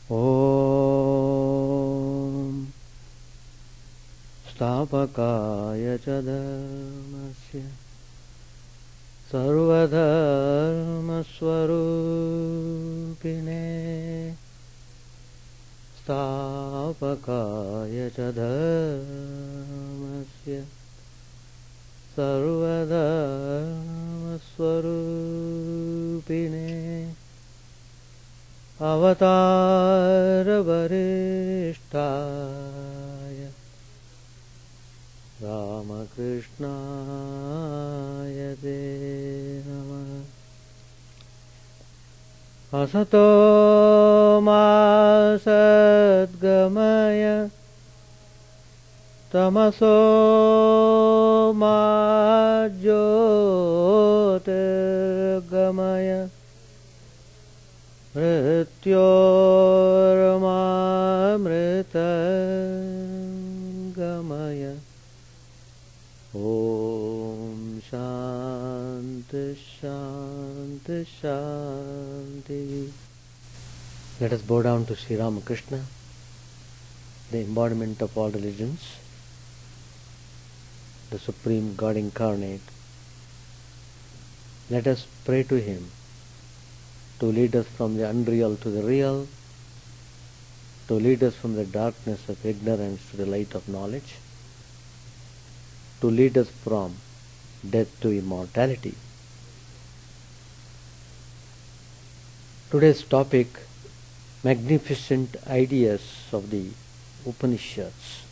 Om Stapakaya ca dharmasya sarvadharmasvarupine Stapakaya ca dharmasya sarvadharmasvarupine Avatara Varishtaya Ramakrishna Te Namah Asato Ma Sadgamaya Tamaso Ma Jyotirgamaya Mrityormamritangamaya Om Shanti Shanti Shanti. Let us bow down to Sri Ramakrishna, the embodiment of all religions, the Supreme God Incarnate. Let us pray to Him to lead us from the unreal to the real, to lead us from the darkness of ignorance to the light of knowledge, to lead us from death to immortality. Today's topic, magnificent ideas of the Upanishads.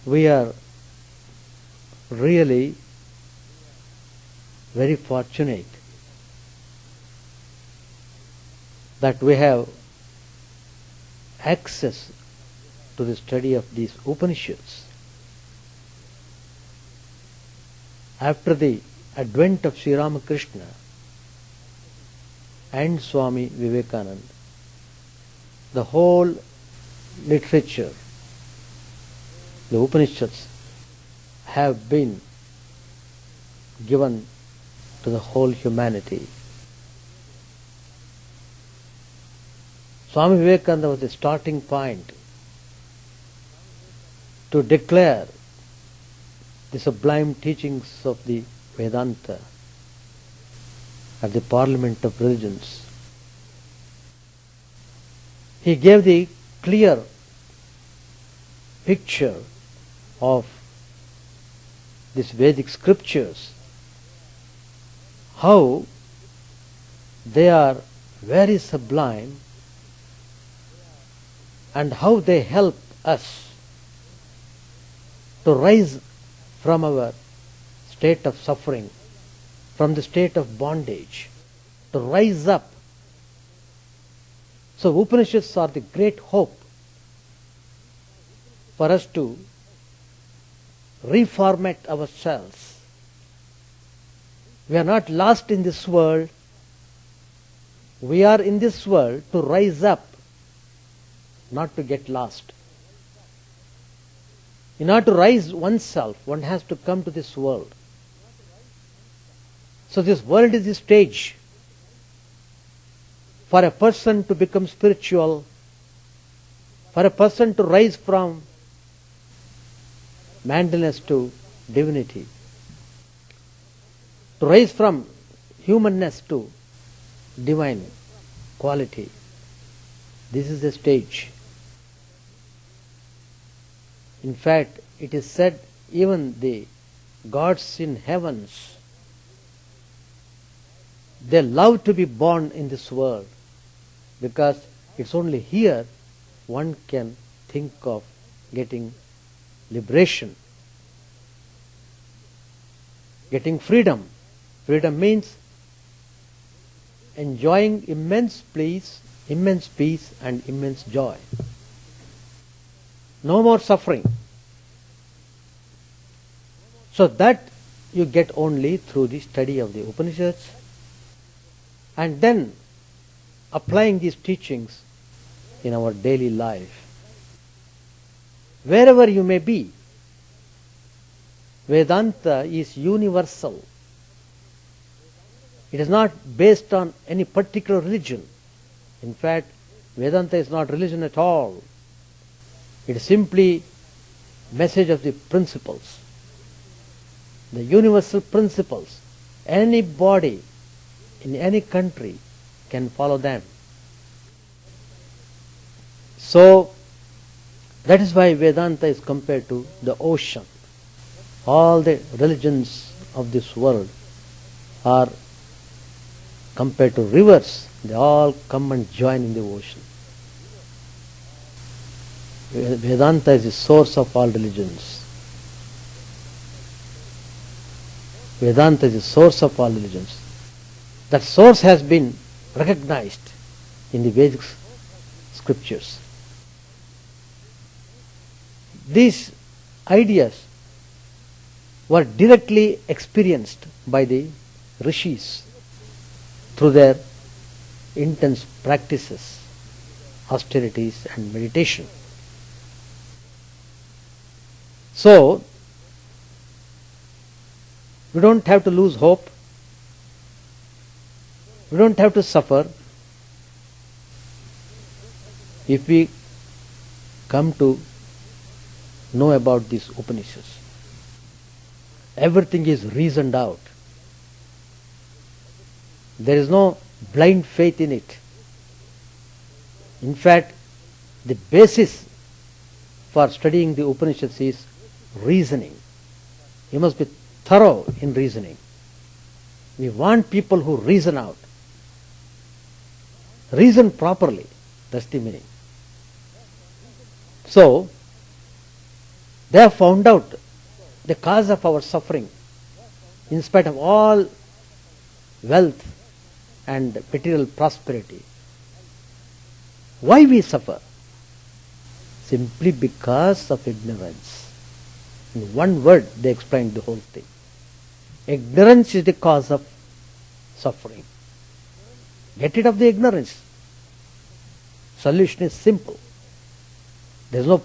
We are really very fortunate that we have access to the study of these Upanishads. After the advent of Sri Ramakrishna and Swami Vivekananda, the whole literature, the Upanishads, have been given to the whole humanity. Swami Vivekananda was the starting point to declare the sublime teachings of the Vedanta at the Parliament of Religions. He gave the clear picture of these Vedic scriptures, how they are very sublime and how they help us to rise from our state of suffering, from the state of bondage, to rise up. So Upanishads are the great hope for us to reformat ourselves. We are not lost in this world. We are in this world to rise up, not to get lost. In order to rise oneself, one has to come to this world. So this world is the stage for a person to become spiritual, for a person to rise from manliness to divinity, to rise from humanness to divine quality. This is the stage. In fact, it is said even the gods in heavens, they love to be born in this world because it's only here one can think of getting liberation, getting freedom. Freedom means enjoying immense peace and immense joy. No more suffering. So that you get only through the study of the Upanishads and then applying these teachings in our daily life. Wherever you may be, Vedanta is universal. It is not based on any particular religion. In fact, Vedanta is not religion at all. It is simply message of the principles, the universal principles. Anybody in any country can follow them. So, that is why Vedanta is compared to the ocean. All the religions of this world are compared to rivers. They all come and join in the ocean. Vedanta is the source of all religions. Vedanta is the source of all religions. That source has been recognized in the Vedic scriptures. These ideas were directly experienced by the rishis through their intense practices, austerities and meditation. So, we don't have to lose hope. We don't have to suffer if we come to know about these Upanishads. Everything is reasoned out. There is no blind faith in it. In fact, the basis for studying the Upanishads is reasoning. You must be thorough in reasoning. We want people who reason out. Reason properly. That's the meaning. So, they have found out the cause of our suffering in spite of all wealth and material prosperity. Why we suffer? Simply because of ignorance. In one word they explained the whole thing. Ignorance is the cause of suffering. Get rid of the ignorance. Solution is simple. There is no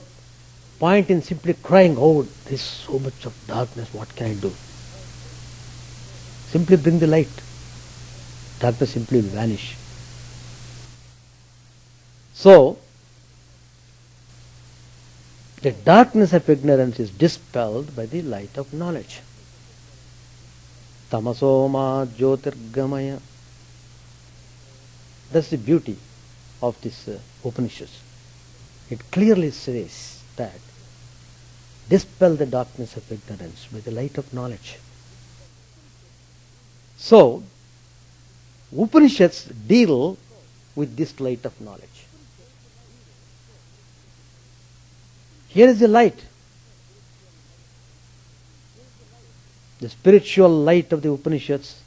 point in simply crying, oh, there is so much of darkness, what can I do? Simply bring the light. Darkness simply will vanish. So, the darkness of ignorance is dispelled by the light of knowledge. Tamaso ma jyotirgamaya. That's the beauty of this Upanishads. It clearly says that dispel the darkness of ignorance by the light of knowledge. So, Upanishads deal with this light of knowledge. Here is the light. The spiritual light of the Upanishads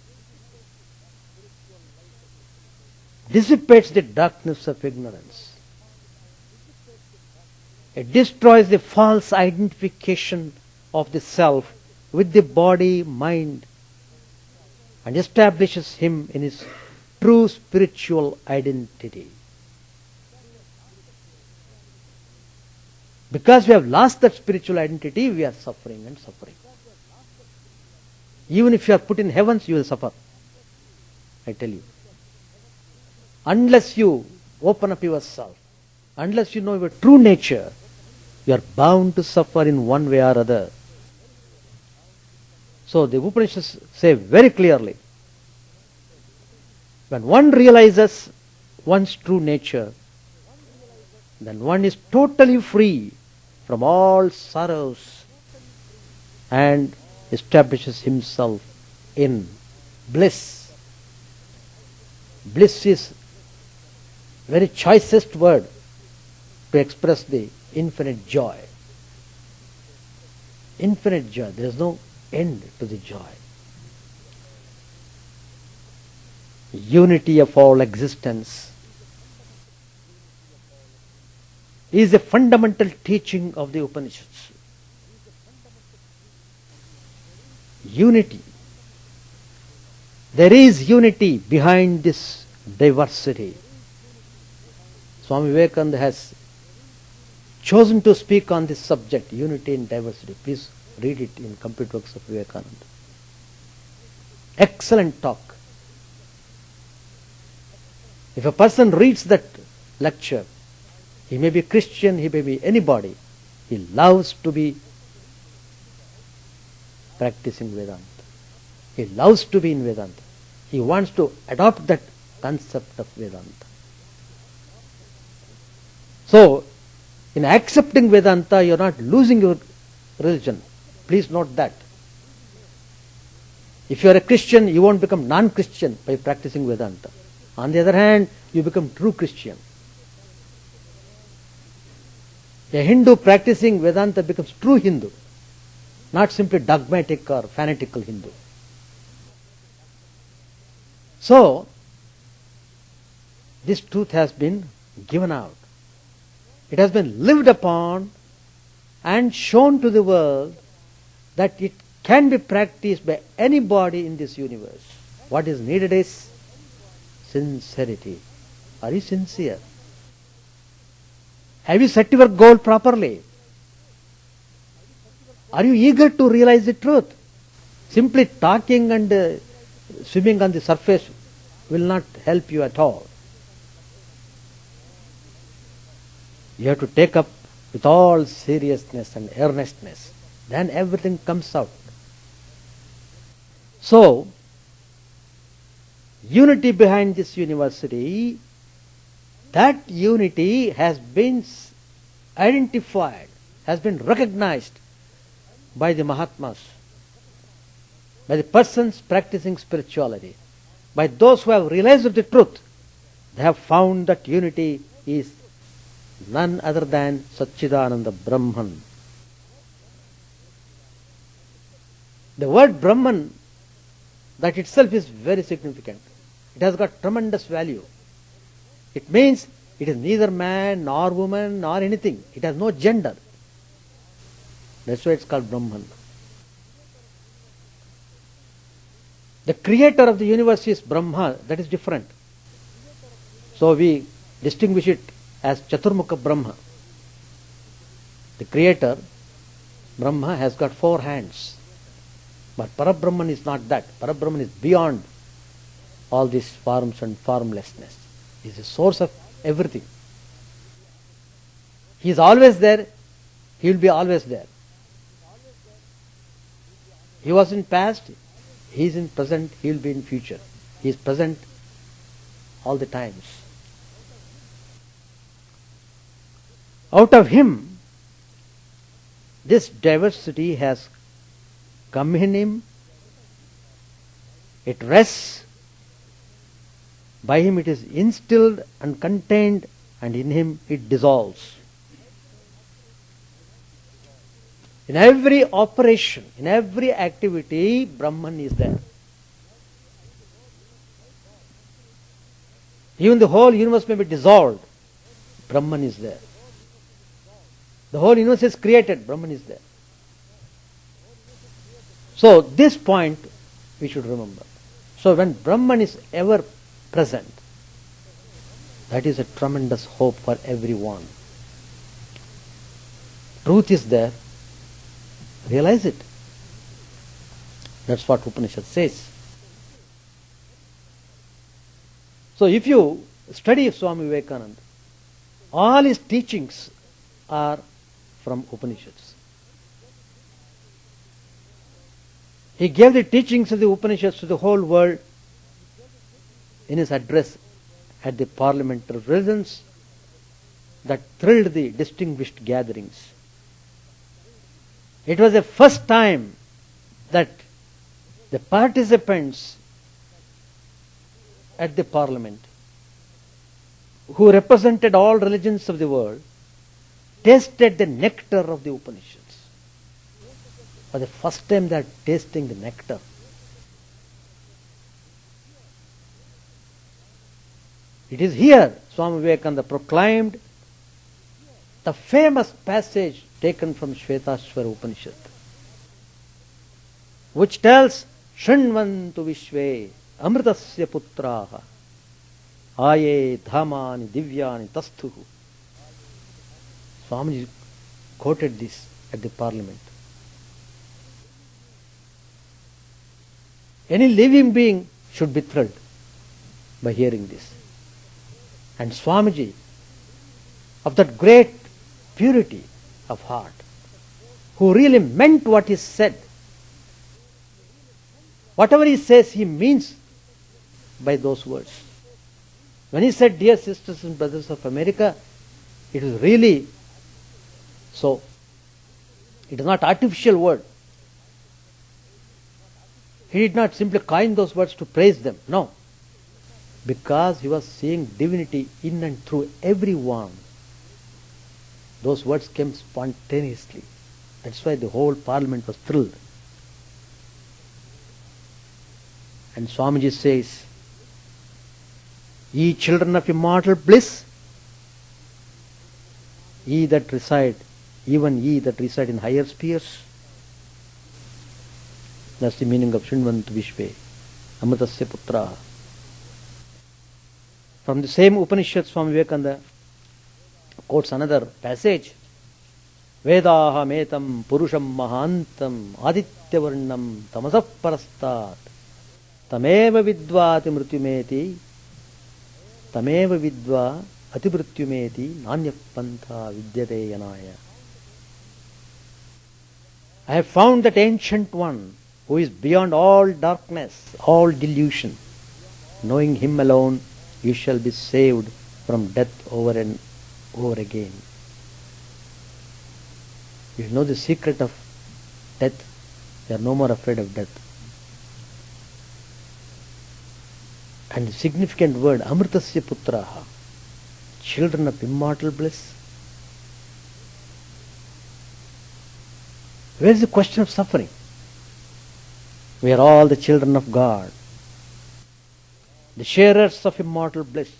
dissipates the darkness of ignorance. It destroys the false identification of the self with the body, mind, and establishes him in his true spiritual identity. Because we have lost that spiritual identity, we are suffering and suffering. Even if you are put in heavens, you will suffer. I tell you. Unless you open up yourself, unless you know your true nature, you are bound to suffer in one way or other. So the Upanishads say very clearly, when one realizes one's true nature, then one is totally free from all sorrows and establishes himself in bliss. Bliss is very choicest word to express the infinite joy. Infinite joy. There is no end to the joy. Unity of all existence is a fundamental teaching of the Upanishads. Unity. There is unity behind this diversity. Swami Vivekananda has chosen to speak on this subject, unity and diversity. Please read it in Complete Works of Vivekananda. Excellent talk. If a person reads that lecture, he may be Christian, he may be anybody, he loves to be practicing Vedanta. He loves to be in Vedanta. He wants to adopt that concept of Vedanta. So, in accepting Vedanta, you are not losing your religion. Please note that. If you are a Christian, you won't become non-Christian by practicing Vedanta. On the other hand, you become true Christian. A Hindu practicing Vedanta becomes true Hindu, not simply dogmatic or fanatical Hindu. So, this truth has been given out. It has been lived upon and shown to the world that it can be practiced by anybody in this universe. What is needed is sincerity. Are you sincere? Have you set your goal properly? Are you eager to realize the truth? Simply talking and swimming on the surface will not help you at all. You have to take up with all seriousness and earnestness. Then everything comes out. So, unity behind this university, that unity has been identified, has been recognized by the Mahatmas, by the persons practicing spirituality, by those who have realized the truth. They have found that unity is none other than Satchidananda Brahman. The word Brahman, that itself is very significant. It has got tremendous value. It means it is neither man nor woman nor anything. It has no gender. That's why it's called Brahman. The creator of the universe is Brahma. That is different. So we distinguish it as Chaturmukha Brahma. The creator, Brahma, has got 4 hands. But Parabrahman is not that. Parabrahman is beyond all these forms and formlessness. He is the source of everything. He is always there. He will be always there. He was in past. He is in present. He will be in future. He is present all the times. Out of him, this diversity has come in him. It rests. By him it is instilled and contained, and in him it dissolves. In every operation, in every activity, Brahman is there. Even the whole universe may be dissolved, Brahman is there. The whole universe is created, Brahman is there. So this point we should remember. So when Brahman is ever present, that is a tremendous hope for everyone. Truth is there. Realize it. That's what Upanishad says. So if you study Swami Vivekananda, all his teachings are from Upanishads. He gave the teachings of the Upanishads to the whole world in his address at the Parliament of Religions that thrilled the distinguished gatherings. It was the first time that the participants at the Parliament, who represented all religions of the world, tasted the nectar of the Upanishads. For the first time they are tasting the nectar. It is here Swami Vivekananda proclaimed the famous passage taken from Shvetashvara Upanishad, which tells, Shrinvantu Vishve Amritasya Putraha Aye Dhamani Divyani Tastuhu. Swamiji quoted this at the Parliament. Any living being should be thrilled by hearing this. And Swamiji, of that great purity of heart, who really meant what he said. Whatever he says, he means by those words. When he said, "Dear sisters and brothers of America," it is really so. It is not artificial word. He did not simply coin those words to praise them. No. Because he was seeing divinity in and through everyone. Those words came spontaneously. That's why the whole parliament was thrilled. And Swamiji says, "Ye children of immortal bliss, ye that reside, even ye that reside in higher spheres." That's the meaning of Shrinvantu Vishve, Amritasya Putra. From the same Upanishads, Swami Vivekananda quotes another passage. Vedaham etam purusham mahantam adityavarnam tamasah parastat tameva vidva atimrutyumeti tameva vidva atimrutyumeti nanya pantha vidyate yanaya. I have found that ancient one who is beyond all darkness, all delusion. Knowing him alone, you shall be saved from death over and over again. If you know the secret of death, you are no more afraid of death. And the significant word, Amritasya Putraha, children of immortal bliss. Where is the question of suffering? We are all the children of God, the sharers of immortal bliss,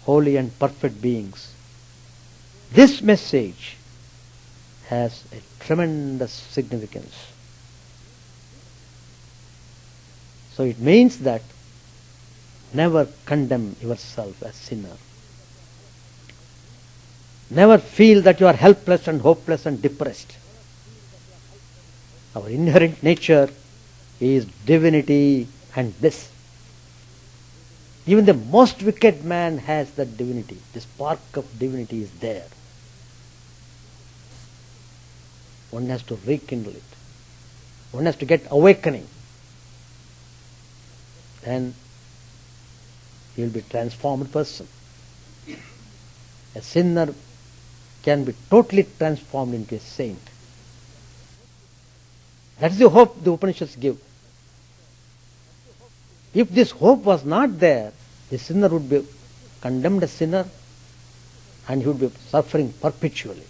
holy and perfect beings. This message has a tremendous significance. So it means that never condemn yourself as sinner. Never feel that you are helpless and hopeless and depressed. Our inherent nature is divinity and bliss. Even the most wicked man has that divinity. The spark of divinity is there. One has to rekindle it. One has to get awakening. Then he will be a transformed person. A sinner can be totally transformed into a saint. That's the hope the Upanishads give. If this hope was not there, the sinner would be condemned as sinner and he would be suffering perpetually.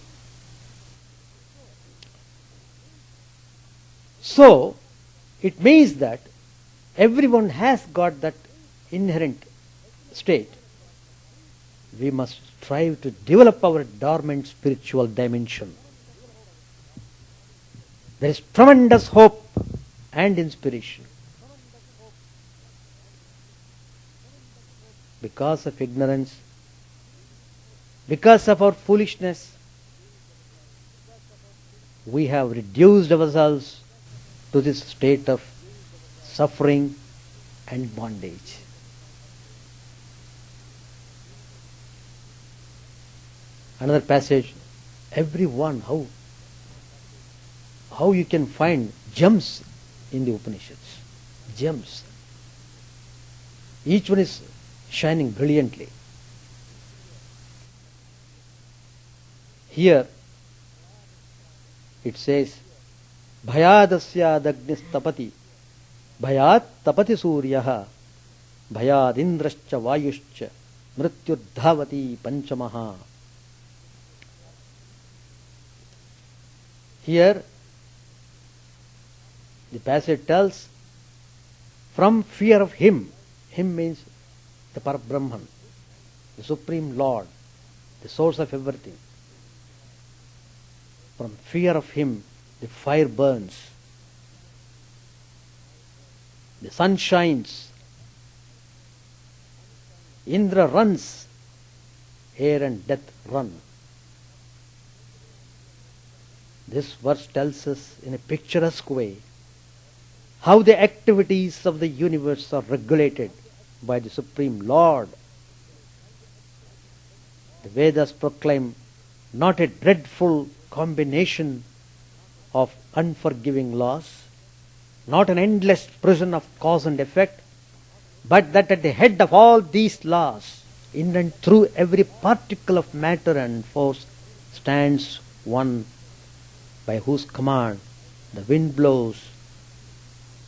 So, it means that everyone has got that inherent state. We must strive to develop our dormant spiritual dimension. There is tremendous hope and inspiration. Because of ignorance, because of our foolishness, we have reduced ourselves to this state of suffering and bondage. Another passage, everyone, how you can find gems in the Upanishads. Gems. Each one is shining brilliantly. Here it says, Bhayadasya dagnis tapati, bhayat tapati suryaha, bhayad indrascha vayuscha, mrityudhavati panchamaha. Here the passage tells, from fear of him, him means the Parabrahman, the Supreme Lord, the source of everything. From fear of him, the fire burns, the sun shines, Indra runs, air and death run. This verse tells us in a picturesque way how the activities of the universe are regulated by the Supreme Lord The Vedas proclaim not a dreadful combination of unforgiving laws, not an endless prison of cause and effect, but that at the head of all these laws, in and through every particle of matter and force, stands one by whose command the wind blows,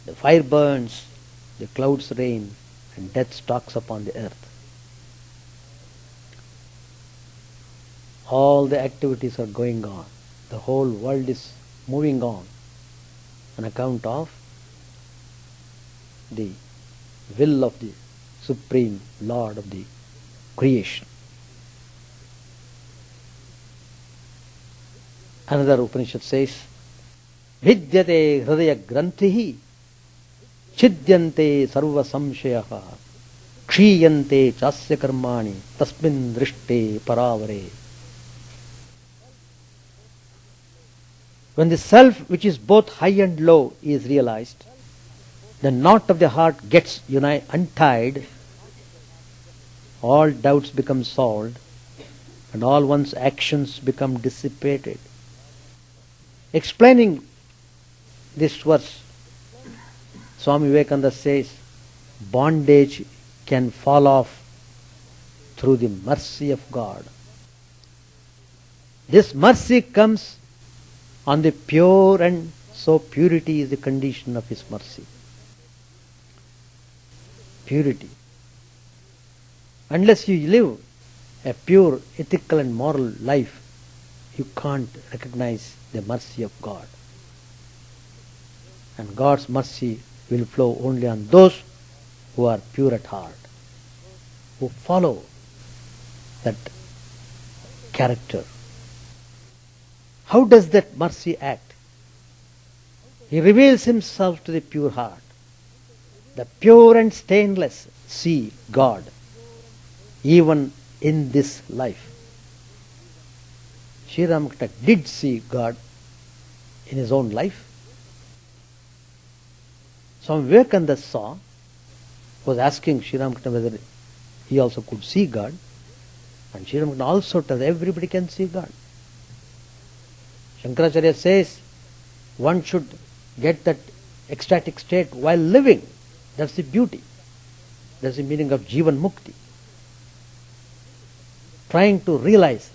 the fire burns, the clouds rain, and death stalks upon the earth. All the activities are going on. The whole world is moving on account of the will of the Supreme Lord of the creation. Another Upanishad says, Vidyate hridaya grantihi chidyante sarva samshayaha kshiyante chasya karmani tasmin drishte paravare. When the self, which is both high and low, is realized, the knot of the heart gets untied, all doubts become solved, and all one's actions become dissipated. Explaining this verse, Swami Vivekananda says, bondage can fall off through the mercy of God. This mercy comes on the pure, and so purity is the condition of His mercy. Purity. Unless you live a pure, ethical and moral life, you can't recognize the mercy of God. And God's mercy will flow only on those who are pure at heart, who follow that character. How does that mercy act? He reveals Himself to the pure heart. The pure and stainless see God, even in this life. Sri Ramakrishna did see God in his own life. Swami Vivekananda was asking Sri Ramakrishna whether he also could see God. And Sri Ramakrishna also tells everybody can see God. Shankaracharya says one should get that ecstatic state while living. That's the beauty. That's the meaning of Jivan Mukti. Trying to realize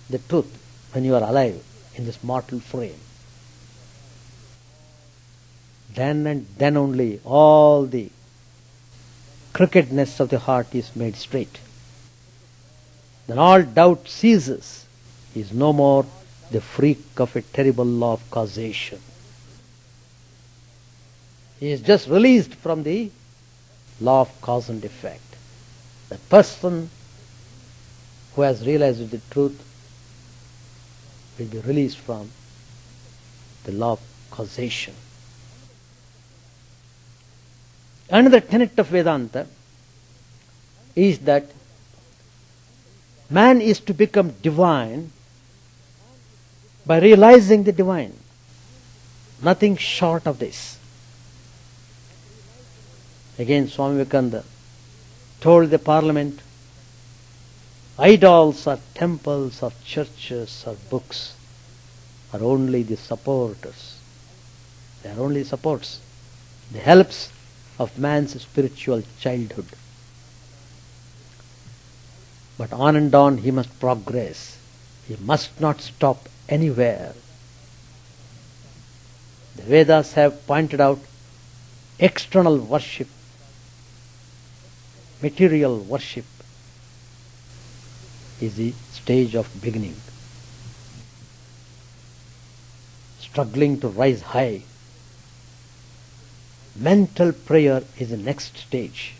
the truth when you are alive in this mortal frame. Then and then only all the crookedness of the heart is made straight. Then all doubt ceases. He is no more the freak of a terrible law of causation. He is just released from the law of cause and effect. The person who has realized the truth will be released from the law of causation. Another tenet of Vedanta is that man is to become divine by realizing the divine. Nothing short of this. Again, Swami Vivekananda told the parliament, idols or temples or churches or books are only the supporters. They are only supports, the helps of man's spiritual childhood. But on and on he must progress. He must not stop anywhere. The Vedas have pointed out external worship, material worship is the stage of beginning. Struggling to rise high. Mental prayer is the next stage.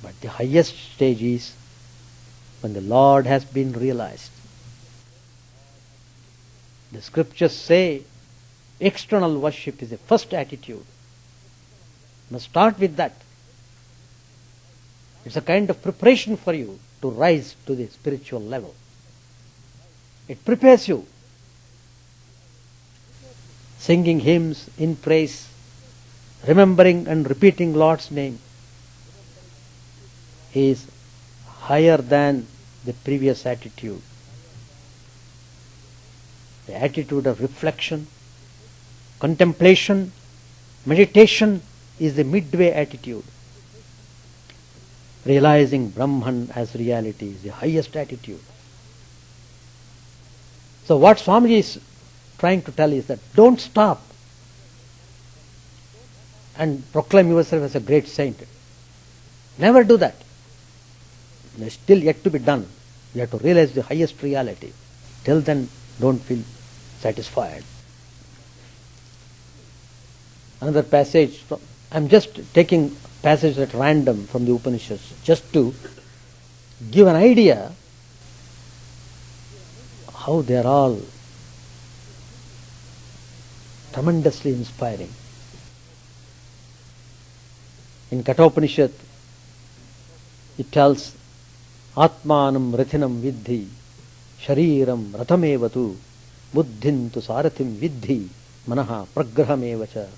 But the highest stage is when the Lord has been realized. The scriptures say external worship is the first attitude. You must start with that. It's a kind of preparation for you to rise to the spiritual level. It prepares you. Singing hymns in praise, remembering and repeating Lord's name is higher than the previous attitude. The attitude of reflection, contemplation, meditation is the midway attitude. Realizing Brahman as reality is the highest attitude. So what Swamiji is trying to tell is that don't stop and proclaim yourself as a great saint. Never do that. There is still yet to be done. You have to realize the highest reality. Till then, don't feel satisfied. Another passage, I'm just taking passages at random from the Upanishads just to give an idea how they are all tremendously inspiring. In Kathopanishad, it tells, Atmanam Rathinam Vidhi, Shariram Rathamevatu, Buddhin tu Sarathim Vidhi, Manaha Pragrahamevacha.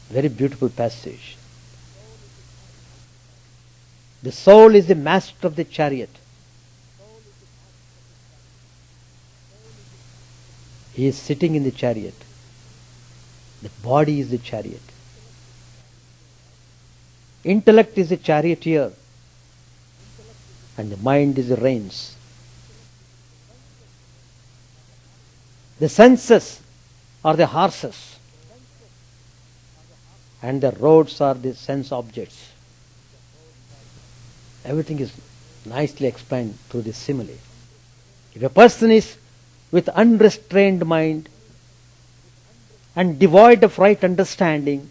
Very beautiful passage. The soul is the master of the chariot. He is sitting in the chariot. The body is the chariot. Intellect is the charioteer and the mind is the reins. The senses are the horses and the roads are the sense objects. Everything is nicely explained through this simile. If a person is with unrestrained mind and devoid of right understanding,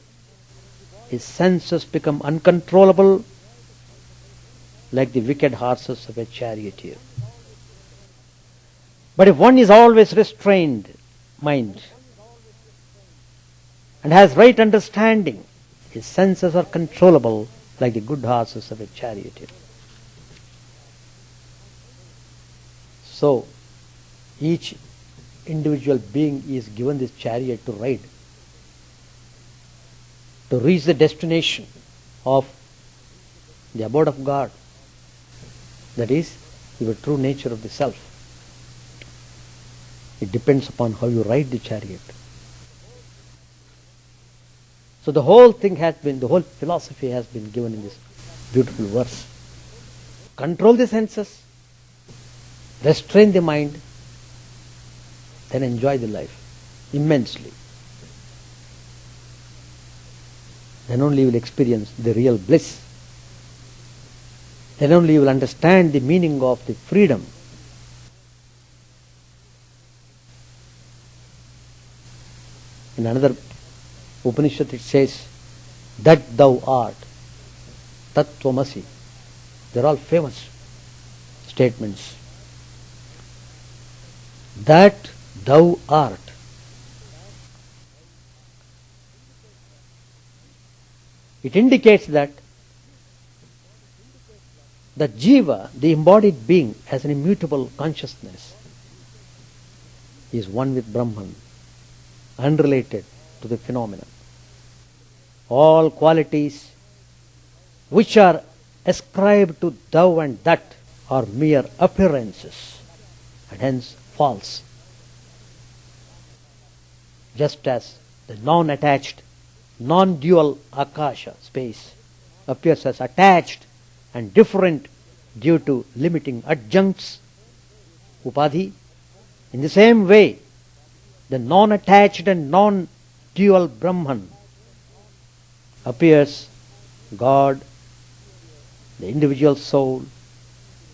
his senses become uncontrollable like the wicked horses of a charioteer. But if one is always restrained mind and has right understanding, his senses are controllable like the good horses of a charioteer. So, each individual being is given this chariot to ride, to reach the destination of the abode of God. That is, your true nature of the self. It depends upon how you ride the chariot. So the whole philosophy has been given in this beautiful verse. Control the senses, restrain the mind, then enjoy the life immensely. Then only you will experience the real bliss. Then only you will understand the meaning of the freedom. In another Upanishad it says, that thou art, tat tvamasi. They are all famous statements. That thou art. It indicates that the jiva, the embodied being, has an immutable consciousness. He is one with Brahman, unrelated to the phenomenon. All qualities which are ascribed to thou and that are mere appearances and hence false. Just as the non-attached, non-dual akasha, space, appears as attached and different due to limiting adjuncts, upadhi, in the same way, the non-attached and non-dual Brahman appears God, the individual soul,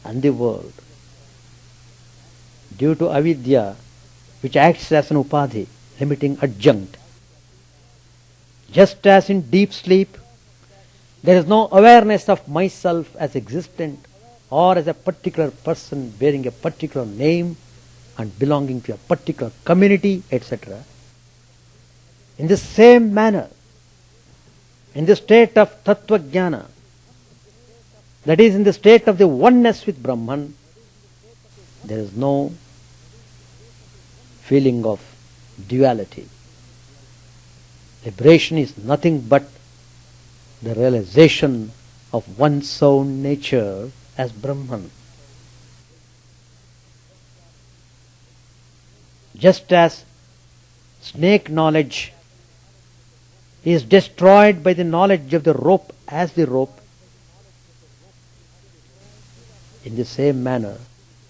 and the world. Due to avidya, which acts as an upadhi, limiting adjunct. Just as in deep sleep, there is no awareness of myself as existent or as a particular person bearing a particular name and belonging to a particular community, etc. In the same manner, in the state of tattva jnana, that is in the state of the oneness with Brahman, there is no feeling of duality. Liberation is nothing but the realization of one's own nature as Brahman. Just as snake knowledge is destroyed by the knowledge of the rope as the rope, in the same manner,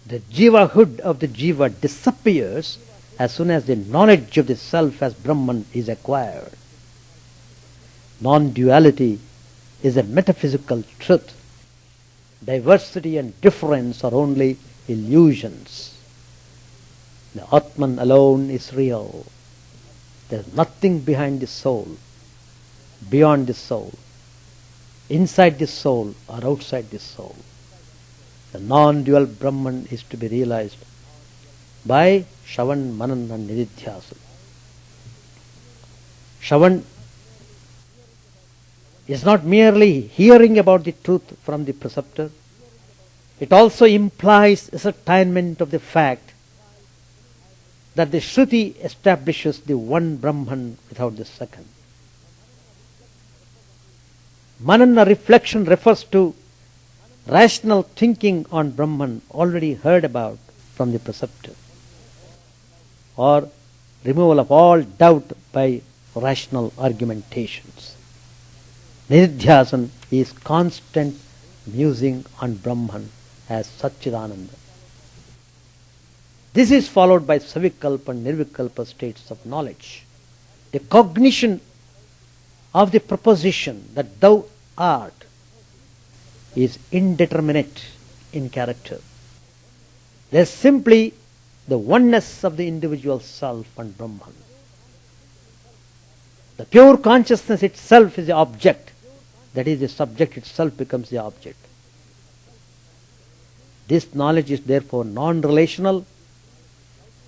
the jivahood of the jiva disappears as soon as the knowledge of the self as Brahman is acquired. Non-duality is a metaphysical truth. Diversity and difference are only illusions. The Atman alone is real. There is nothing behind the soul, beyond the soul, inside the soul or outside the soul. The non-dual Brahman is to be realized by Shravan, Manan and Nididhyasana. Shravan is not merely hearing about the truth from the preceptor. It also implies ascertainment of the fact that the Shruti establishes the one Brahman without the second. Manana reflection refers to rational thinking on Brahman already heard about from the preceptor, or removal of all doubt by rational argumentations. Nididhyasana is constant musing on Brahman as Satchidananda. This is followed by Savikalpa and Nirvikalpa states of knowledge. The cognition of the proposition that thou art is indeterminate in character. There is simply the oneness of the individual self and Brahman. The pure consciousness itself is the object. That is, the subject itself becomes the object. This knowledge is therefore non-relational,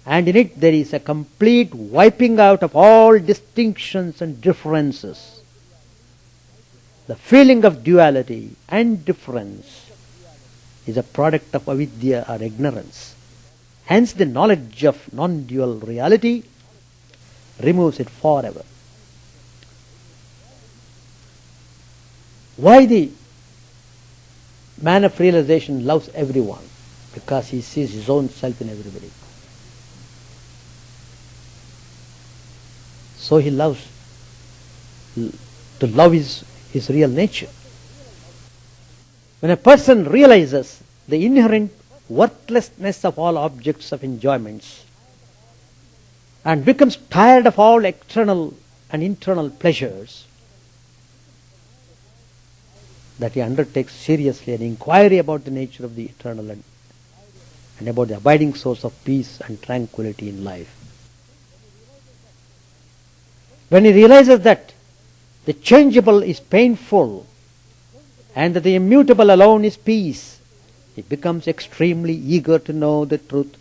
and in it there is a complete wiping out of all distinctions and differences. The feeling of duality and difference is a product of avidya or ignorance. Hence the knowledge of non-dual reality removes it forever. Why the man of realization loves everyone? Because he sees his own self in everybody. So he loves. To love is his real nature. When a person realizes the inherent worthlessness of all objects of enjoyments and becomes tired of all external and internal pleasures, that he undertakes seriously an inquiry about the nature of the eternal and about the abiding source of peace and tranquility in life. When he realizes that the changeable is painful and that the immutable alone is peace, he becomes extremely eager to know the truth,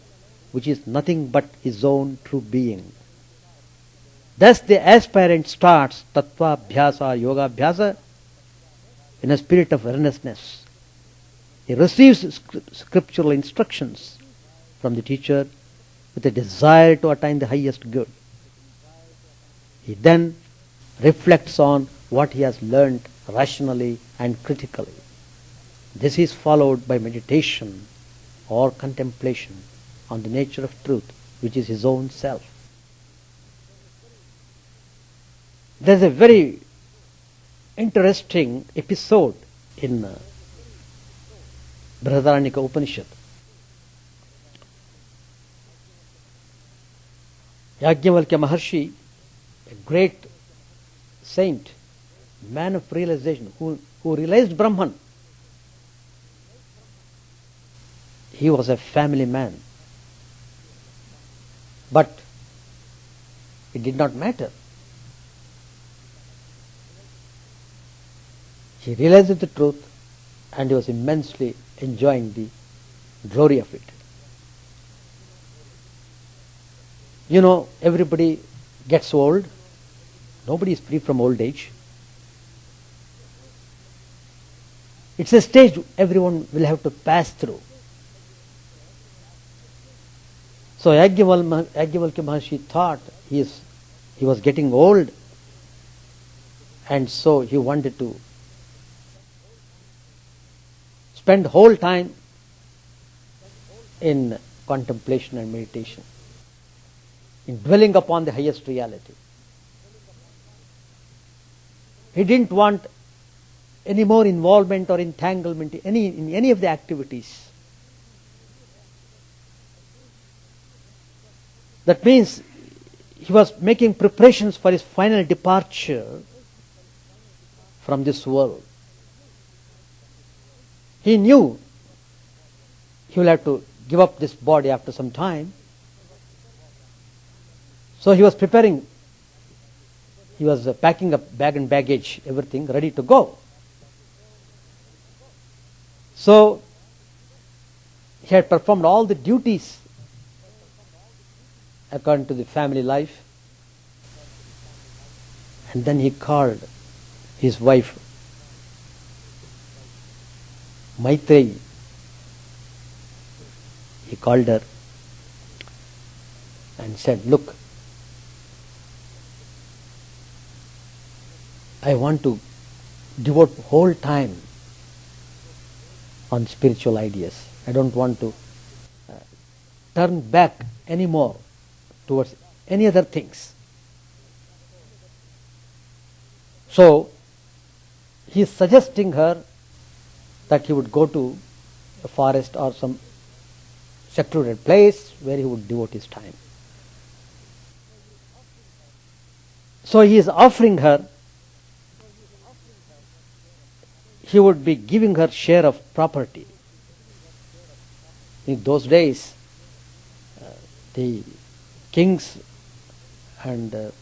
which is nothing but his own true being. Thus the aspirant starts tattva abhyasa or yoga abhyasa in a spirit of earnestness. He receives scriptural instructions from the teacher with a desire to attain the highest good. He then reflects on what he has learnt rationally and critically. This is followed by meditation or contemplation on the nature of truth, which is his own self. There is a very interesting episode in Brihadaranyaka Upanishad. Yajnavalkya Maharshi, a great saint, man of realization, who realized Brahman. He was a family man. But it did not matter. He realized the truth and he was immensely enjoying the glory of it. You know, everybody gets old. Nobody is free from old age. It's a stage everyone will have to pass through. So Yajnavalkya Maharshi thought he was getting old, and so he wanted to spend whole time in contemplation and meditation, in dwelling upon the highest reality. He didn't want any more involvement or entanglement in any of the activities. That means he was making preparations for his final departure from this world. He knew he will have to give up this body after some time. So he was preparing, he was packing up bag and baggage, everything ready to go. So he had performed all the duties according to the family life. And then he called his wife, Maitreyi. He called her and said, "Look, I want to devote whole time on spiritual ideas. I don't want to turn back anymore towards any other things." So he is suggesting her that he would go to a forest or some secluded place where he would devote his time. So he is offering her, he would be giving her share of property. In those days, the kings and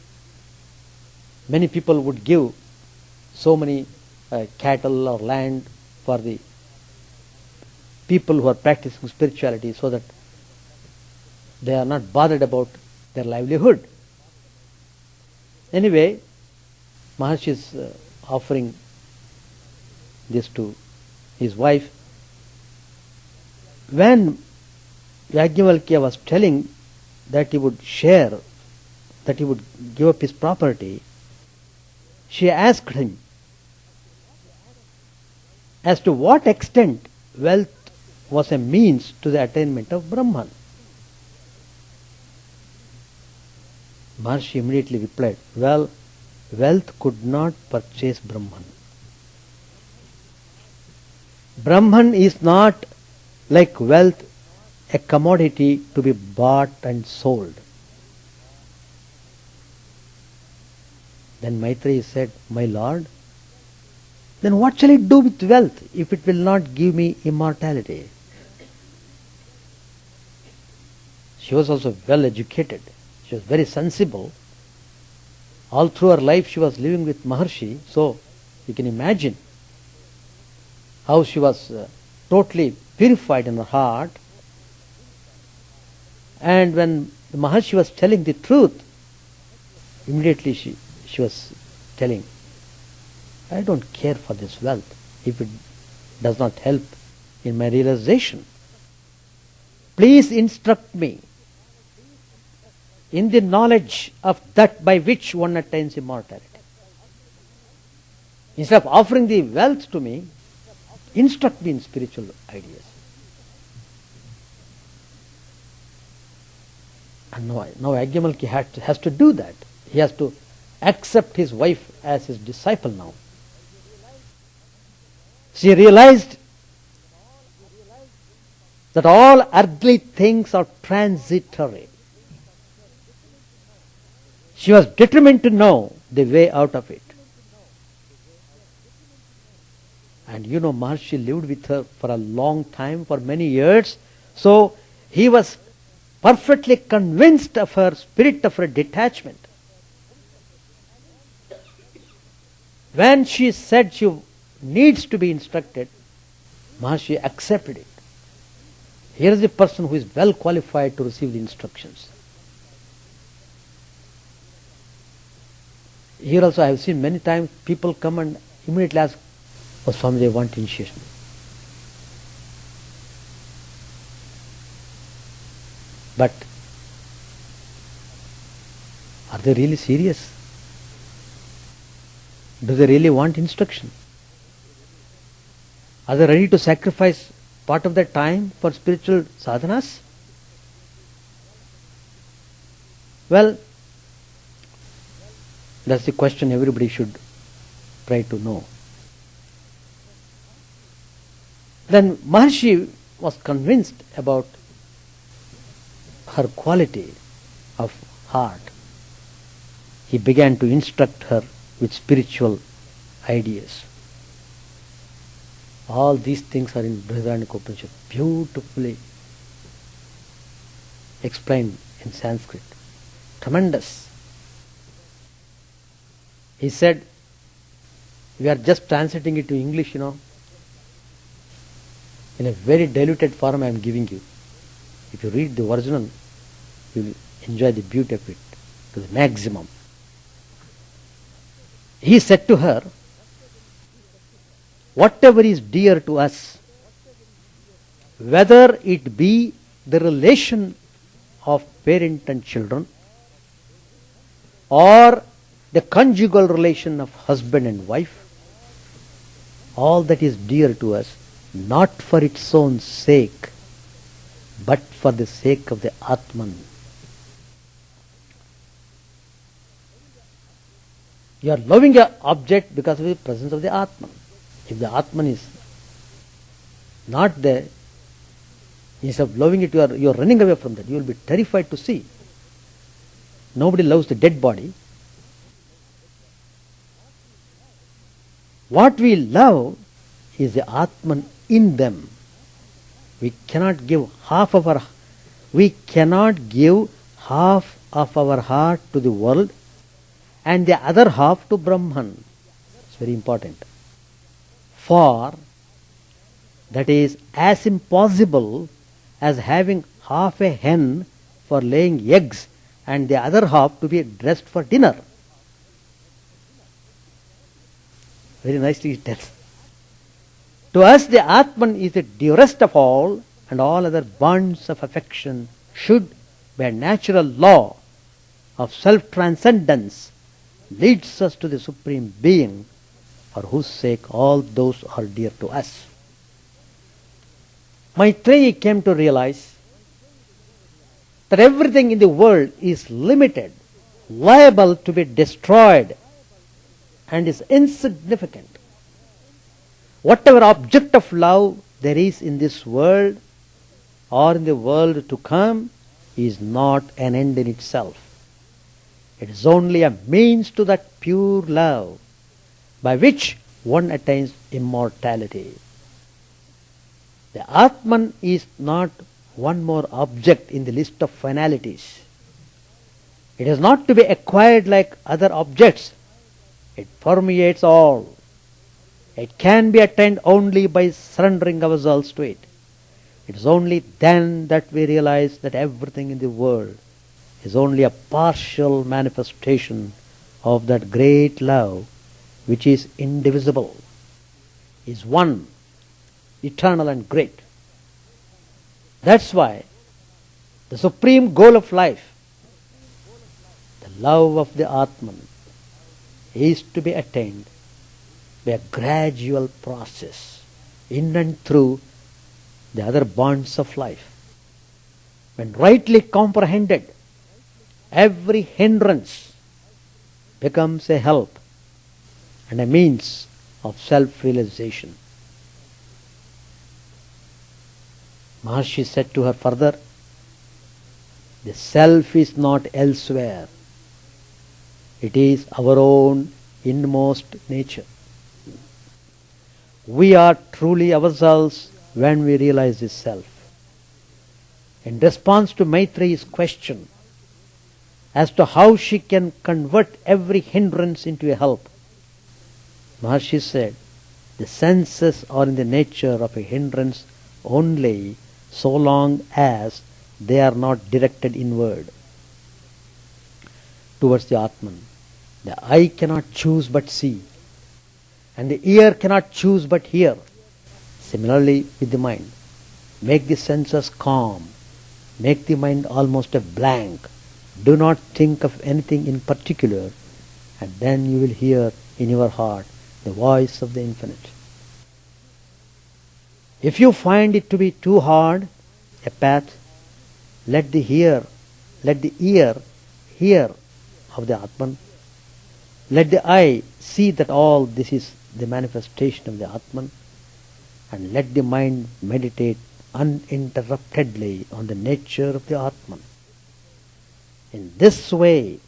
many people would give so many cattle or land for the people who are practicing spirituality, so that they are not bothered about their livelihood. Anyway, Maharshi is offering this to his wife. When Yajnavalkya was telling that he would share, that he would give up his property, she asked him as to what extent wealth was a means to the attainment of Brahman. Maharshi immediately replied, "Well, wealth could not purchase Brahman. Brahman is not like wealth, a commodity to be bought and sold." Then Maitreyi said, "My lord, then what shall I do with wealth if it will not give me immortality?" She was also well educated. She was very sensible. All through her life she was living with Maharshi, so you can imagine how she was totally purified in her heart. And when the Maharshi was telling the truth, immediately she was telling, "I don't care for this wealth if it does not help in my realization. Please instruct me in the knowledge of that by which one attains immortality. Instead of offering the wealth to me, instruct me in spiritual ideas." And now Yajnavalkya has to do that. He has to accept his wife as his disciple now. She realized that all earthly things are transitory. She was determined to know the way out of it. And you know, Maharshi lived with her for a long time, for many years. So he was perfectly convinced of her spirit of her detachment. When she said she needs to be instructed, Maharshi accepted it. Here is a person who is well qualified to receive the instructions. Here also I have seen many times people come and immediately ask, "Oh Swami, they want initiation." But are they really serious? Do they really want instruction? Are they ready to sacrifice part of their time for spiritual sadhanas? Well, that's the question everybody should try to know. Then Maharshi was convinced about her quality of heart. He began to instruct her with spiritual ideas. All these things are in Brihadaranyaka Upanishad, beautifully explained in Sanskrit. Tremendous. He said, we are just translating it to English, in a very diluted form I am giving you. If you read the original, you will enjoy the beauty of it to the maximum. He said to her, whatever is dear to us, whether it be the relation of parent and children, or the conjugal relation of husband and wife, all that is dear to us, not for its own sake, but for the sake of the Atman. You are loving an object because of the presence of the Atman. If the Atman is not there, instead of loving it, you are running away from that. You will be terrified to see. Nobody loves the dead body. What we love is the Atman in them. We cannot give half of our heart to the world and the other half to Brahman. It's very important. For that is as impossible as having half a hen for laying eggs and the other half to be dressed for dinner. Very nicely it tells. To us the Atman is the dearest of all, and all other bonds of affection should, by a natural law of self-transcendence, leads us to the Supreme Being, for whose sake all those are dear to us. Maitreyi came to realize that everything in the world is limited, liable to be destroyed, and is insignificant. Whatever object of love there is in this world or in the world to come is not an end in itself. It is only a means to that pure love by which one attains immortality. The Atman is not one more object in the list of finalities. It is not to be acquired like other objects. It permeates all. It can be attained only by surrendering ourselves to it. It is only then that we realize that everything in the world is only a partial manifestation of that great love which is indivisible, is one, eternal and great. That's why the supreme goal of life, the love of the Atman, is to be attained by a gradual process in and through the other bonds of life. When rightly comprehended, every hindrance becomes a help and a means of self-realization. Maharshi said to her further, the self is not elsewhere. It is our own inmost nature. We are truly ourselves when we realize this self. In response to Maitreyi's question as to how she can convert every hindrance into a help, Maharshi said, the senses are in the nature of a hindrance only so long as they are not directed inward towards the Atman. The eye cannot choose but see, and the ear cannot choose but hear. Similarly with the mind. Make the senses calm. Make the mind almost a blank. Do not think of anything in particular, and then you will hear in your heart the voice of the Infinite. If you find it to be too hard a path, let the ear hear of the Atman. Let the eye see that all this is the manifestation of the Atman, and let the mind meditate uninterruptedly on the nature of the Atman. In this way,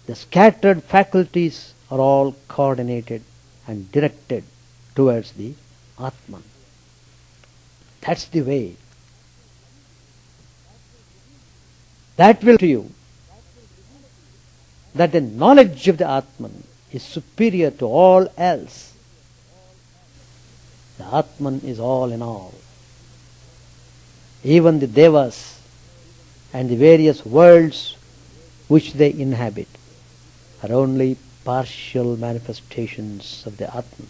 the scattered faculties are all coordinated and directed towards the Atman. That's the way. That will to you that the knowledge of the Atman is superior to all else. The Atman is all in all. Even the Devas and the various worlds which they inhabit are only partial manifestations of the Atman.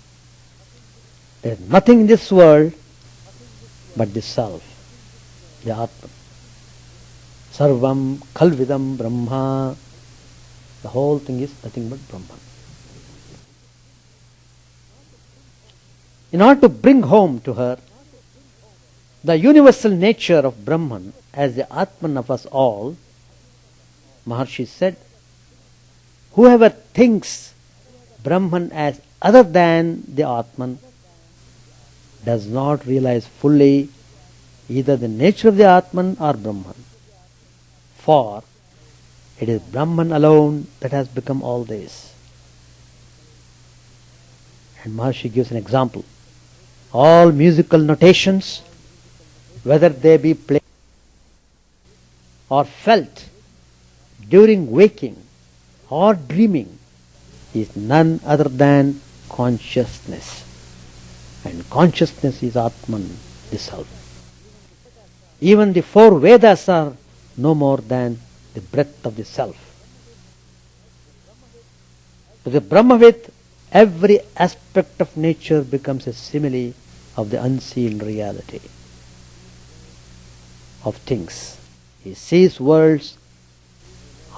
There is nothing in this world but the Self, the Atman. Sarvam Khalvidam Brahma. The whole thing is nothing but Brahman. In order to bring home to her the universal nature of Brahman as the Atman of us all, Maharshi said, whoever thinks Brahman as other than the Atman does not realize fully either the nature of the Atman or Brahman. For it is Brahman alone that has become all this. And Maharshi gives an example. All musical notations, whether they be played or felt during waking or dreaming, is none other than consciousness. And consciousness is Atman, the Self. Even the four Vedas are no more than the breath of the Self. To the Brahmavid, every aspect of nature becomes a simile of the unseen reality of things. He sees worlds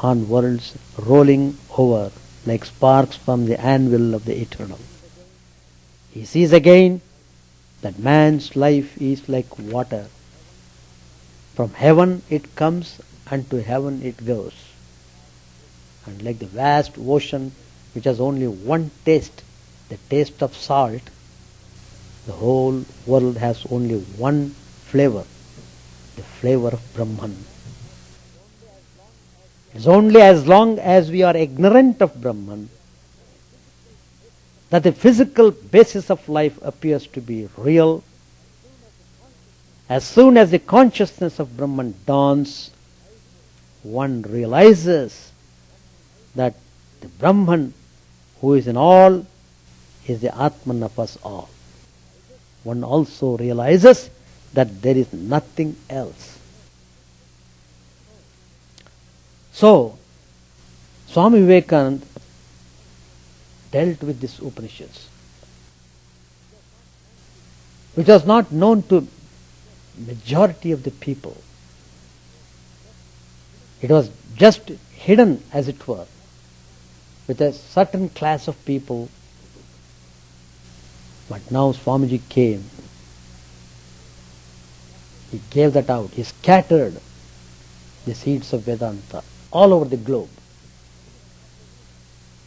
on worlds rolling over like sparks from the anvil of the eternal. He sees again that man's life is like water. From heaven it comes and to heaven it goes. And like the vast ocean which has only one taste, the taste of salt, the whole world has only one flavor, the flavor of Brahman. It's only as long as we are ignorant of Brahman that the physical basis of life appears to be real. As soon as the consciousness of Brahman dawns, one realizes that the Brahman who is in all is the Atman of us all. One also realizes that there is nothing else. So, Swami Vivekananda dealt with this Upanishads, which was not known to majority of the people. It was just hidden, as it were, with a certain class of people. But now Swamiji came. He gave that out. He scattered the seeds of Vedanta all over the globe.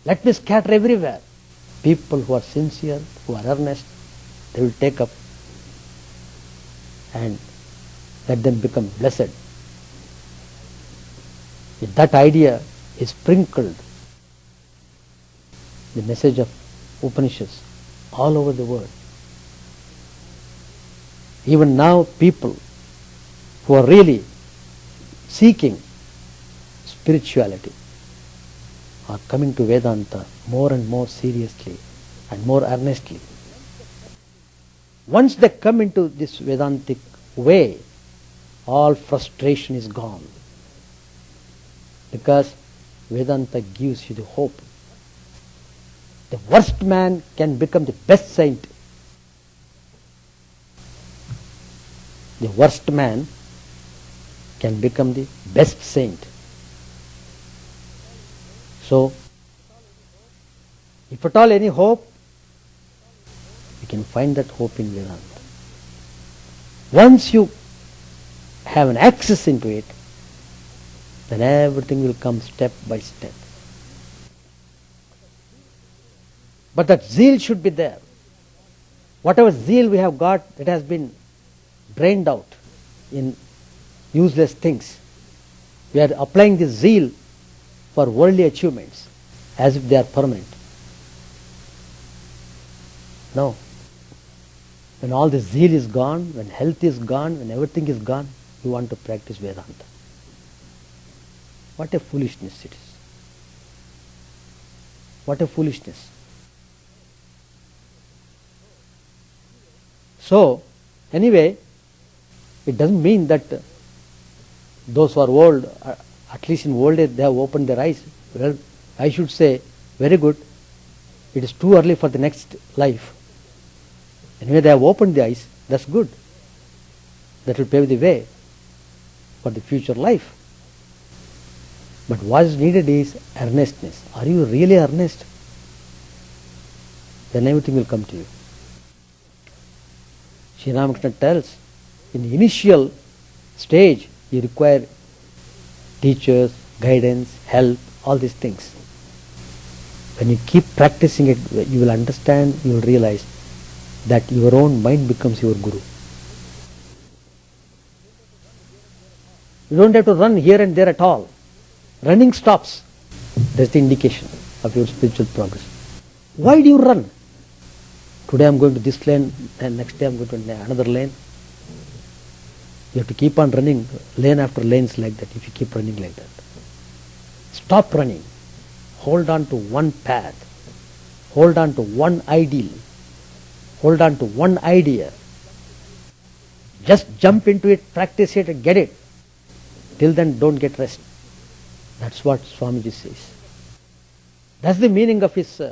Let me scatter everywhere. People who are sincere, who are earnest, they will take up and let them become blessed. With that idea is sprinkled the message of Upanishads all over the world. Even now people who are really seeking spirituality are coming to Vedanta more and more seriously and more earnestly. Once they come into this Vedantic way, all frustration is gone. Because Vedanta gives you the hope. The worst man can become the best saint. The worst man can become the best saint. So, if at all any hope, we can find that hope in Vedanta. Once you have an access into it, then everything will come step by step. But that zeal should be there. Whatever zeal we have got, it has been drained out in useless things. We are applying this zeal for worldly achievements as if they are permanent. No. When all the zeal is gone, when health is gone, when everything is gone, you want to practice Vedanta. What a foolishness it is. What a foolishness. So, anyway, it doesn't mean that those who are old, at least in old age, they have opened their eyes. Well, I should say, very good. It is too early for the next life. Anyway, they have opened the eyes. That's good. That will pave the way for the future life. But what is needed is earnestness. Are you really earnest? Then everything will come to you. Sri Ramakrishna tells, in the initial stage, you require teachers, guidance, help, all these things. When you keep practicing it, you will understand, you will realize that your own mind becomes your guru. You don't have to run here and there at all. Running stops. That's the indication of your spiritual progress. Why do you run? Today I am going to this lane, and next day I am going to another lane. You have to keep on running lane after lanes like that if you keep running like that. Stop running. Hold on to one path. Hold on to one ideal. Hold on to one idea. Just jump into it, practice it and get it. Till then don't get rest. That's what Swamiji says. That's the meaning of his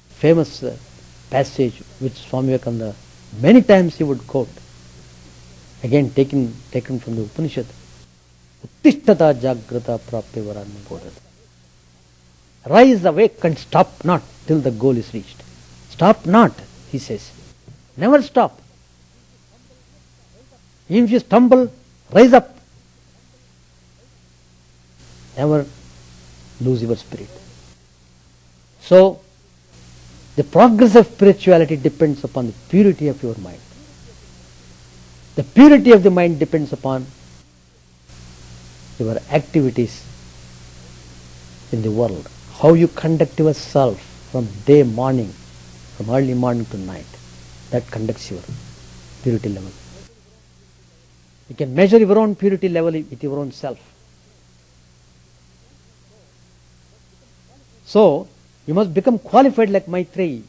famous passage which Swami Vivekananda many times he would quote. Again taken from the Upanishad. Uttishtata jagrata prapya varanya bodhata. Rise, awake and stop not till the goal is reached. Stop not, he says. Never stop. Even if you stumble, rise up. Never lose your spirit. So, the progress of spirituality depends upon the purity of your mind. The purity of the mind depends upon your activities in the world. How you conduct yourself from day morning, from early morning to night. That conducts your purity level. You can measure your own purity level with your own self. So, you must become qualified like Maitreyi.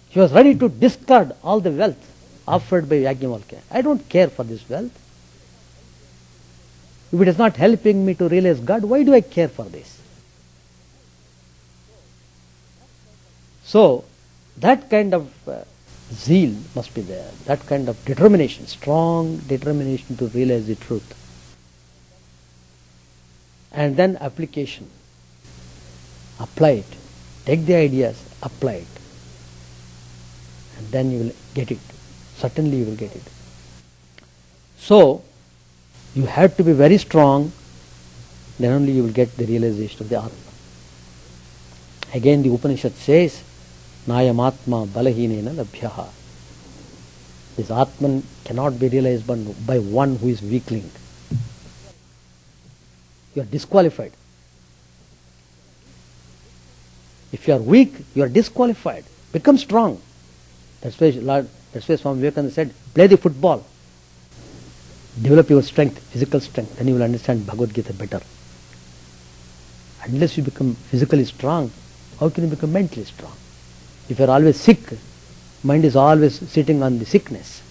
He was ready to discard all the wealth offered by Yajnavalkya. I don't care for this wealth. If it is not helping me to realize God, why do I care for this? So, that kind of zeal must be there. That kind of determination, strong determination to realize the truth. And then application. Apply it. Take the ideas, apply it. And then you will get it. Certainly you will get it. So, you have to be very strong, then only you will get the realization of the Atma. Again the Upanishad says, Nayam Atma Balahinena Labhyaha. This Atman cannot be realized by one who is weakling. You are disqualified. If you are weak, you are disqualified. Become strong. That's why Swami Vivekananda said, play the football. Develop your strength, physical strength, then you will understand Bhagavad Gita better. Unless you become physically strong, how can you become mentally strong? If you are always sick, mind is always sitting on the sickness.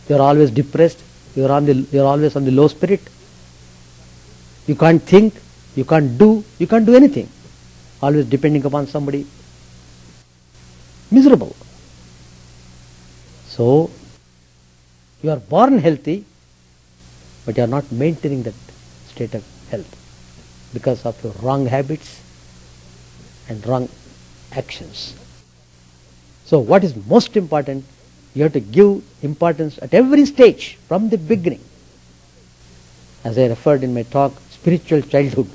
You are always depressed, you are always on the low spirit. You can't think, you can't do anything. Always depending upon somebody. Miserable. So, you are born healthy, but you are not maintaining that state of health because of your wrong habits and wrong actions. So, what is most important You have to give importance at every stage from the beginning. As I referred in my talk, spiritual childhood.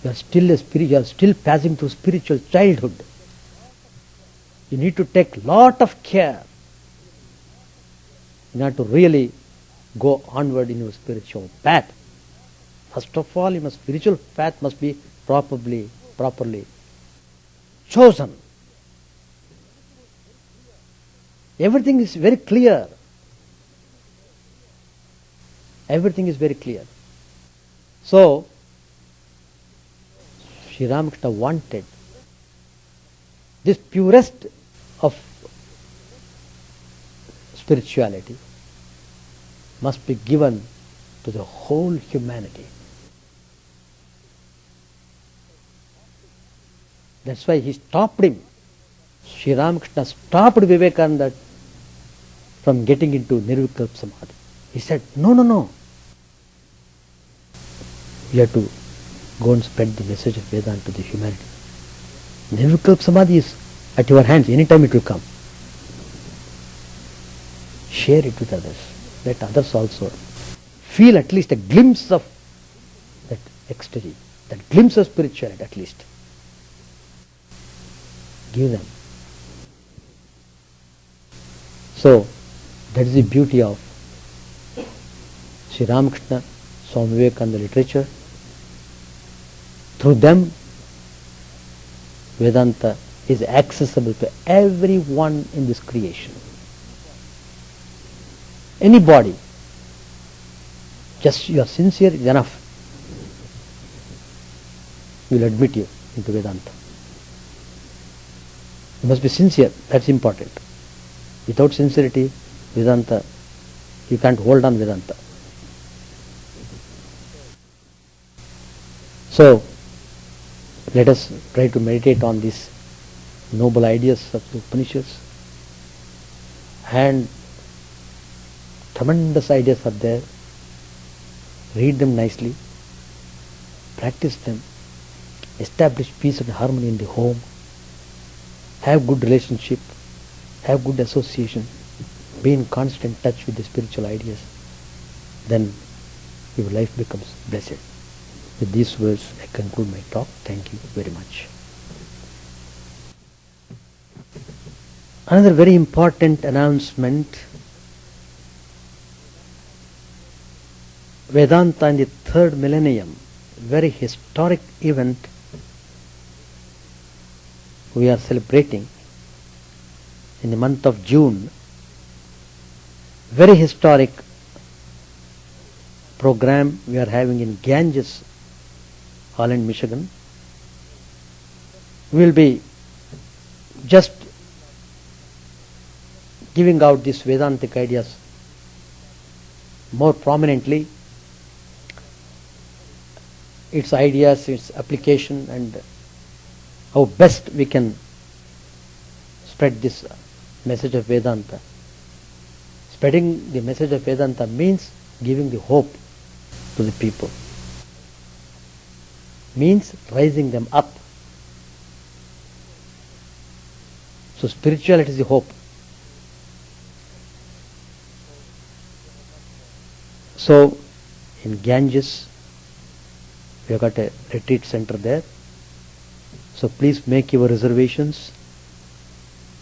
You are still you are still passing through spiritual childhood. You need to take lot of care in order to really go onward in your spiritual path. First of all, your spiritual path must be properly chosen. Everything is very clear. Everything is very clear. So, Sri Ramakrishna wanted this purest of spirituality must be given to the whole humanity. That's why he stopped him. Sri Ramakrishna stopped Vivekananda from getting into Nirvikalpa Samadhi. He said, no. You have to go and spread the message of Vedanta to the humanity. Nirvikalpa Samadhi is at your hands. Anytime it will come. Share it with others. Let others also feel at least a glimpse of that ecstasy, that glimpse of spirituality at least. Give them. So, that is the beauty of Sri Ramakrishna, Swami Vivekananda literature. Through them, Vedanta is accessible to everyone in this creation. Anybody, just you are sincere is enough. Will admit you into Vedanta. You must be sincere, that's important. Without sincerity, Vedanta, you can't hold on Vedanta. So, let us try to meditate on these noble ideas of the Upanishads, and tremendous ideas are there. Read them nicely, practice them, establish peace and harmony in the home, have good relationship, have good association, be in constant touch with the spiritual ideas, then your life becomes blessed. With these words, I conclude my talk. Thank you very much. Another very important announcement. Vedanta in the third millennium, very historic event we are celebrating in the month of June. Very historic program we are having in Ganges, Holland, Michigan. We will be just giving out these Vedantic ideas more prominently, its ideas, its application, and how best we can spread this message of Vedanta. Spreading the message of Vedanta means giving the hope to the people, means rising them up. So spirituality is the hope. So in Ganges, we have got a retreat center there. So please make your reservations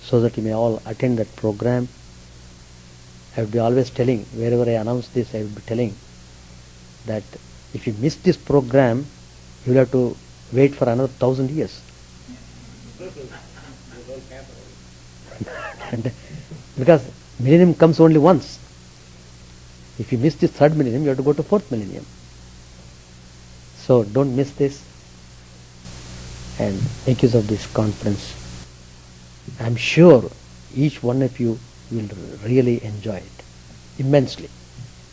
so that you may all attend that program. I will be always telling, wherever I announce this, I will be telling that if you miss this program, you will have to wait for another 1,000 years. And because millennium comes only once. If you miss this third millennium, you have to go to fourth millennium. So don't miss this and make use of this conference. I am sure each one of you will really enjoy it immensely,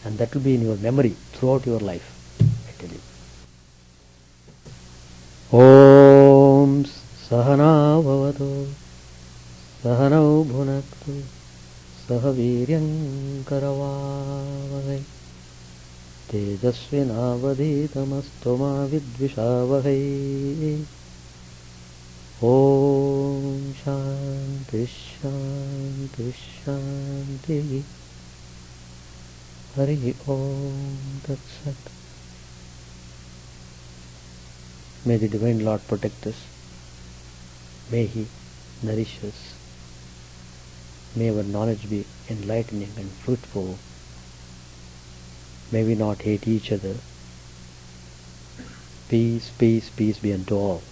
and that will be in your memory throughout your life, I tell you. Om Sahana Bhavatu Sahanau Bhunaktu Sahaviryam Karavavahai Tejasvinavadhitamastu ma vidvishavahai. Om Shanti Shanti Shanti. Hari Om Tat Sat. May the Divine Lord protect us. May He nourish us. May our knowledge be enlightening and fruitful. May we not hate each other. Peace, peace, peace be unto all.